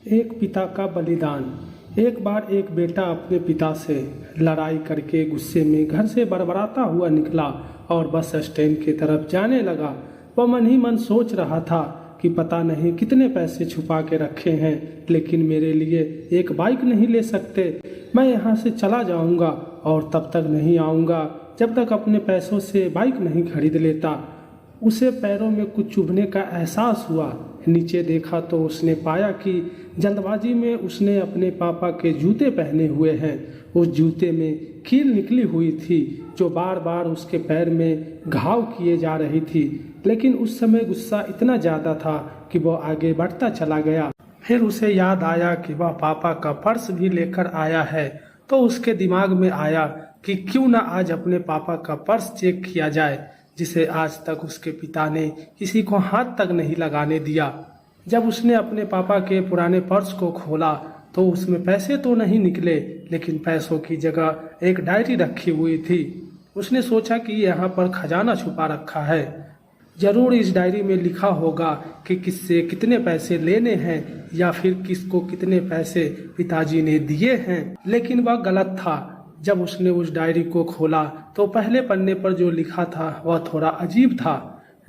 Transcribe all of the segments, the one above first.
एक पिता का बलिदान। एक बार एक बेटा अपने पिता से लड़ाई करके गुस्से में घर से बड़बड़ाता हुआ निकला और बस स्टैंड की तरफ जाने लगा। वह मन ही मन सोच रहा था कि पता नहीं कितने पैसे छुपा के रखे हैं, लेकिन मेरे लिए एक बाइक नहीं ले सकते। मैं यहाँ से चला जाऊँगा और तब तक नहीं आऊँगा जब तक अपने पैसों से बाइक नहीं खरीद लेता। उसे पैरों में कुछ चुभने का एहसास हुआ। नीचे देखा तो उसने पाया कि जल्दबाजी में उसने अपने पापा के जूते पहने हुए हैं। उस जूते में कील निकली हुई थी जो बार बार उसके पैर में घाव किए जा रही थी, लेकिन उस समय गुस्सा इतना ज़्यादा था कि वह आगे बढ़ता चला गया। फिर उसे याद आया कि वह पापा का पर्स भी लेकर आया है, तो उसके दिमाग में आया कि क्यों ना आज अपने पापा का पर्स चेक किया जाए, जिसे आज तक उसके पिता ने किसी को हाथ तक नहीं लगाने दिया। जब उसने अपने पापा के पुराने पर्स को खोला तो उसमें पैसे तो नहीं निकले, लेकिन पैसों की जगह एक डायरी रखी हुई थी। उसने सोचा कि यहाँ पर खजाना छुपा रखा है, जरूर इस डायरी में लिखा होगा कि किससे कितने पैसे लेने हैं या फिर किसको कितने पैसे पिताजी ने दिए हैं। लेकिन वह गलत था। जब उसने उस डायरी को खोला तो पहले पन्ने पर जो लिखा था वह थोड़ा अजीब था।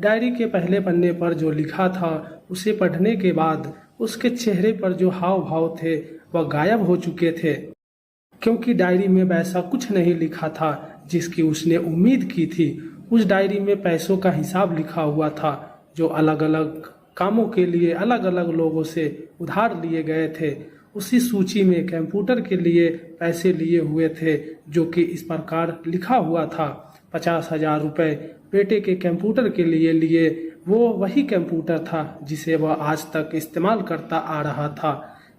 डायरी के पहले पन्ने पर जो लिखा था उसे पढ़ने के बाद उसके चेहरे पर जो हाव भाव थे वह गायब हो चुके थे, क्योंकि डायरी में वैसा कुछ नहीं लिखा था जिसकी उसने उम्मीद की थी। उस डायरी में पैसों का हिसाब लिखा हुआ था जो अलग अलग कामों के लिए अलग अलग लोगों से उधार लिए गए थे। उसी सूची में कंप्यूटर के लिए पैसे लिए हुए थे, जो कि इस प्रकार लिखा हुआ था 50,000 रुपये बेटे के कंप्यूटर के लिए लिए। वो वही कंप्यूटर था जिसे वह आज तक इस्तेमाल करता आ रहा था,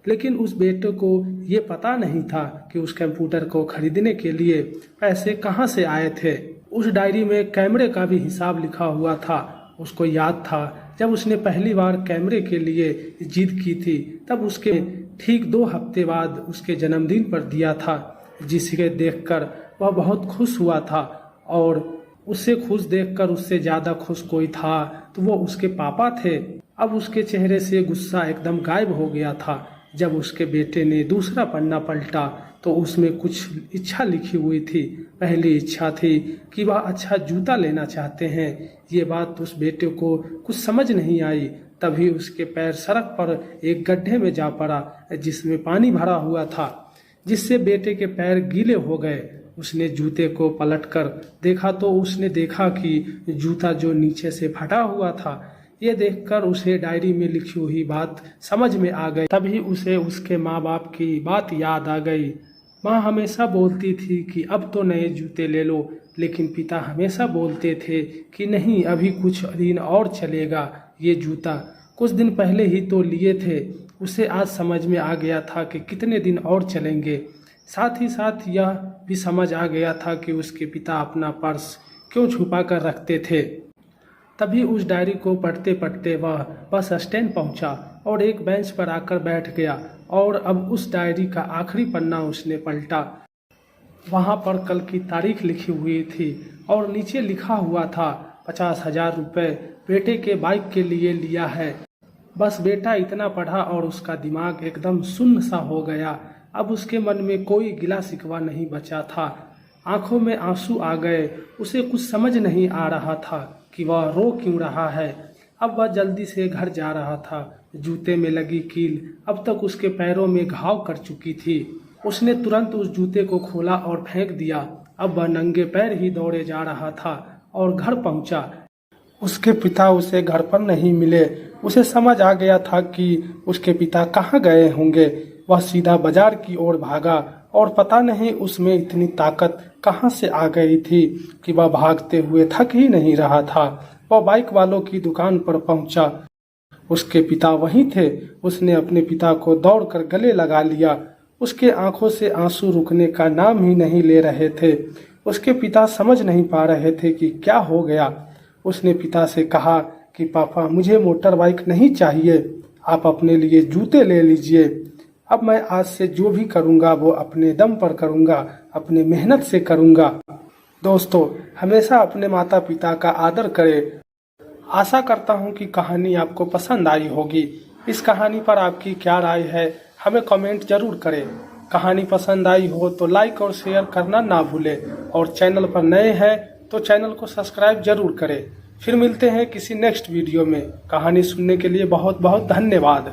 लेकिन उस बेटे को ये पता नहीं था कि उस कंप्यूटर को खरीदने के लिए पैसे कहाँ से आए थे। उस डायरी में कैमरे का भी हिसाब लिखा हुआ था। उसको याद था जब उसने पहली बार कैमरे के लिए जिद की थी, तब उसके ठीक 2 हफ्ते बाद उसके जन्मदिन पर दिया था, जिसे देखकर वह बहुत खुश हुआ था। और उससे खुश देखकर उससे ज़्यादा खुश कोई था तो वो उसके पापा थे। अब उसके चेहरे से गुस्सा एकदम गायब हो गया था। जब उसके बेटे ने दूसरा पन्ना पलटा तो उसमें कुछ इच्छा लिखी हुई थी। पहली इच्छा थी कि वह अच्छा जूता लेना चाहते हैं। ये बात उस बेटे को कुछ समझ नहीं आई। तभी उसके पैर सड़क पर एक गड्ढे में जा पड़ा जिसमें पानी भरा हुआ था, जिससे बेटे के पैर गीले हो गए। उसने जूते को पलटकर देखा तो उसने देखा कि जूता जो नीचे से फटा हुआ था। ये देखकर उसे डायरी में लिखी हुई बात समझ में आ गई। तभी उसे उसके माँ बाप की बात याद आ गई। माँ हमेशा बोलती थी कि अब तो नए जूते ले लो, लेकिन पिता हमेशा बोलते थे कि नहीं, अभी कुछ दिन और चलेगा। ये जूता कुछ दिन पहले ही तो लिए थे। उसे आज समझ में आ गया था कि कितने दिन और चलेंगे। साथ ही साथ यह भी समझ आ गया था कि उसके पिता अपना पर्स क्यों छुपा कर रखते थे। तभी उस डायरी को पढ़ते पढ़ते वह बस स्टैंड पहुंचा और एक बेंच पर आकर बैठ गया। और अब उस डायरी का आखिरी पन्ना उसने पलटा। वहां पर कल की तारीख लिखी हुई थी और नीचे लिखा हुआ था 50,000 रुपये बेटे के बाइक के लिए लिया है। बस बेटा इतना पढ़ा और उसका दिमाग एकदम सुन्न सा हो गया। अब उसके मन में कोई गिला शिकवा नहीं बचा था। आंखों में आंसू आ गए। उसे कुछ समझ नहीं आ रहा था कि वह रो क्यों रहा है। अब वह जल्दी से घर जा रहा था। जूते में लगी कील अब तक उसके पैरों में घाव कर चुकी थी। उसने तुरंत उस जूते को खोला और फेंक दिया। अब वह नंगे पैर ही दौड़े जा रहा था और घर पहुंचा। उसके पिता उसे घर पर नहीं मिले। उसे समझ आ गया था कि उसके पिता कहाँ गए होंगे। वह सीधा बाजार की ओर भागा और पता नहीं उसमें इतनी ताकत कहाँ से आ गई थी कि वह भागते हुए थक ही नहीं रहा था। वह बाइक वालों की दुकान पर पहुंचा। उसके पिता वहीं थे। उसने अपने पिता को दौड़कर गले लगा लिया। उसके आंखों से आंसू रुकने का नाम ही नहीं ले रहे थे। उसके पिता समझ नहीं पा रहे थे कि क्या हो गया। उसने पिता से कहा कि पापा, मुझे मोटर बाइक नहीं चाहिए, आप अपने लिए जूते ले लीजिए। अब मैं आज से जो भी करूँगा वो अपने दम पर करूँगा, अपने मेहनत से करूँगा। दोस्तों, हमेशा अपने माता पिता का आदर करें। आशा करता हूँ कि कहानी आपको पसंद आई होगी। इस कहानी पर आपकी क्या राय है, हमें कमेंट जरूर करें। कहानी पसंद आई हो तो लाइक और शेयर करना ना भूलें, और चैनल पर नए हैं तो चैनल को सब्सक्राइब जरूर करें। फिर मिलते हैं किसी नेक्स्ट वीडियो में। कहानी सुनने के लिए बहुत बहुत धन्यवाद।